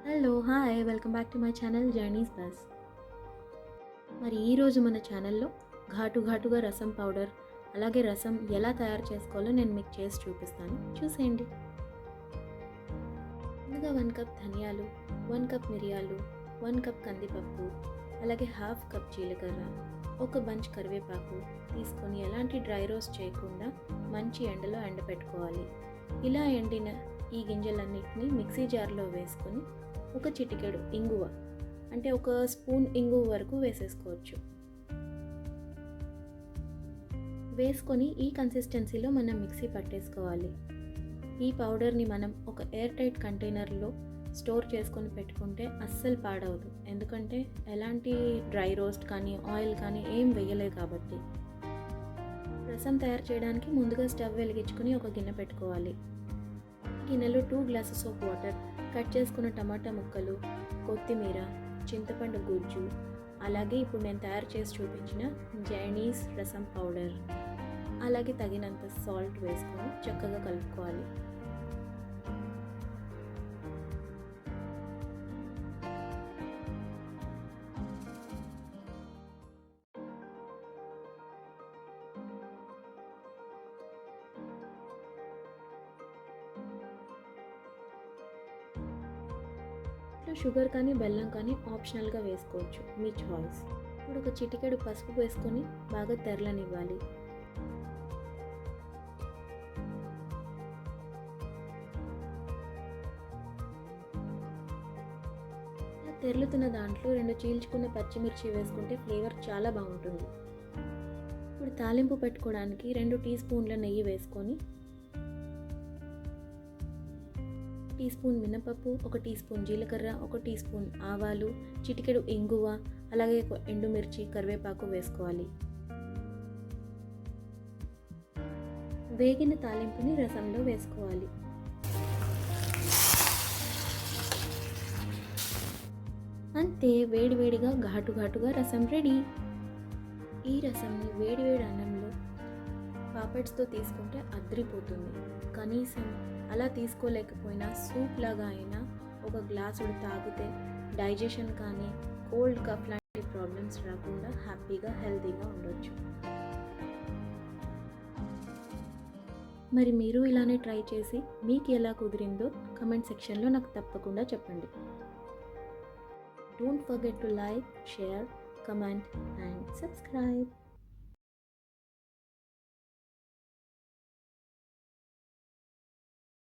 Hello! Hi! Welcome back to my channel journeys bus. మరి ఈరోజు మన ఛానల్‌లో ఘాటుగా రసం పౌడర్, అలాగే రసం ఎలా తయారు చేసుకోవాలో నేను మీకు చేసి చూపిస్తాను. చూసేయండి. ముందుగా 1 కప్ ధనియాలు, 1 కప్ మిరియాలు, 1 కప్ కందిపప్పు, అలాగే హాఫ్ కప్ జీలకర్ర, ఒక బంచ్ కరివేపాకు తీసుకొని ఎలాంటి డ్రై రోస్ట్ చేయకుండా మంచి ఎండలో ఎండబెట్టుకోవాలి. ఇలా ఎండిన ఈ గింజలన్నిటిని మిక్సీ జార్లో వేసుకొని ఒక చిటికెడు ఇంగువ, అంటే ఒక స్పూన్ ఇంగువ వరకు వేసేసుకోవచ్చు. వేసుకొని ఈ కన్సిస్టెన్సీలో మనం మిక్సీ పట్టేసుకోవాలి. ఈ పౌడర్ని మనం ఒక ఎయిర్ టైట్ కంటైనర్లో స్టోర్ చేసుకొని పెట్టుకుంటే అస్సలు పాడవదు, ఎందుకంటే ఎలాంటి డ్రై రోస్ట్ కానీ ఆయిల్ కానీ ఏం వేయలేదు కాబట్టి. రసం తయారు చేయడానికి ముందుగా స్టవ్ వెలిగించుకొని ఒక గిన్నె పెట్టుకోవాలి. గిన్నెలో 2 గ్లాసెస్ ఆఫ్ వాటర్, కట్ చేసుకున్న టమాటా ముక్కలు, కొత్తిమీర, చింతపండు గుజ్జు, అలాగే ఇప్పుడు నేను తయారు చేసి చూపించిన జర్నీస్ రసం పౌడర్, అలాగే తగినంత సాల్ట్ వేసుకొని చక్కగా కలుపుకోవాలి. షుగర్ కానీ బెల్లం కానీ ఆప్షనల్గా వేసుకోవచ్చు, మీ చాయిస్. ఇప్పుడు ఒక చిటికెడు పసుపు వేసుకొని బాగా తెరలనివ్వాలి. తెరలుతున్న దాంట్లో 2 చీల్చుకున్న పచ్చిమిర్చి వేసుకుంటే ఫ్లేవర్ చాలా బాగుంటుంది. ఇప్పుడు తాలింపు పెట్టుకోవడానికి 2 టీ స్పూన్ల నెయ్యి వేసుకొని, టీ స్పూన్ మినపప్పు, 1 టీ స్పూన్ జీలకర్ర, 1 టీ స్పూన్ ఆవాలు, చిటికెడు ఇంగువ, అలాగే ఎండుమిర్చి, కరివేపాకు వేసుకోవాలి. వేగిన తాలింపుని రసంలో వేసుకోవాలి. అంతే, వేడివేడిగా ఘాటుగా రసం రెడీ. ఈ రసంని వేడివేడి అన్నంలో పాపడ్స్తో తీసుకుంటే అద్రిపోతుంది. కనీసం అలా తీసుకోలేకపోయినా సూప్ లాగా అయినా ఒక గ్లాసుడు తాగితే డైజెషన్ కానీ కోల్డ్ కఫ్ లాంటి ప్రాబ్లమ్స్ రాకుండా హ్యాపీగా హెల్తీగా ఉండొచ్చు. మరి మీరు ఇలానే ట్రై చేసి మీకు ఎలా కుదిరిందో కమెంట్ సెక్షన్లో నాకు తప్పకుండా చెప్పండి. Don't forget to like, share, comment and subscribe.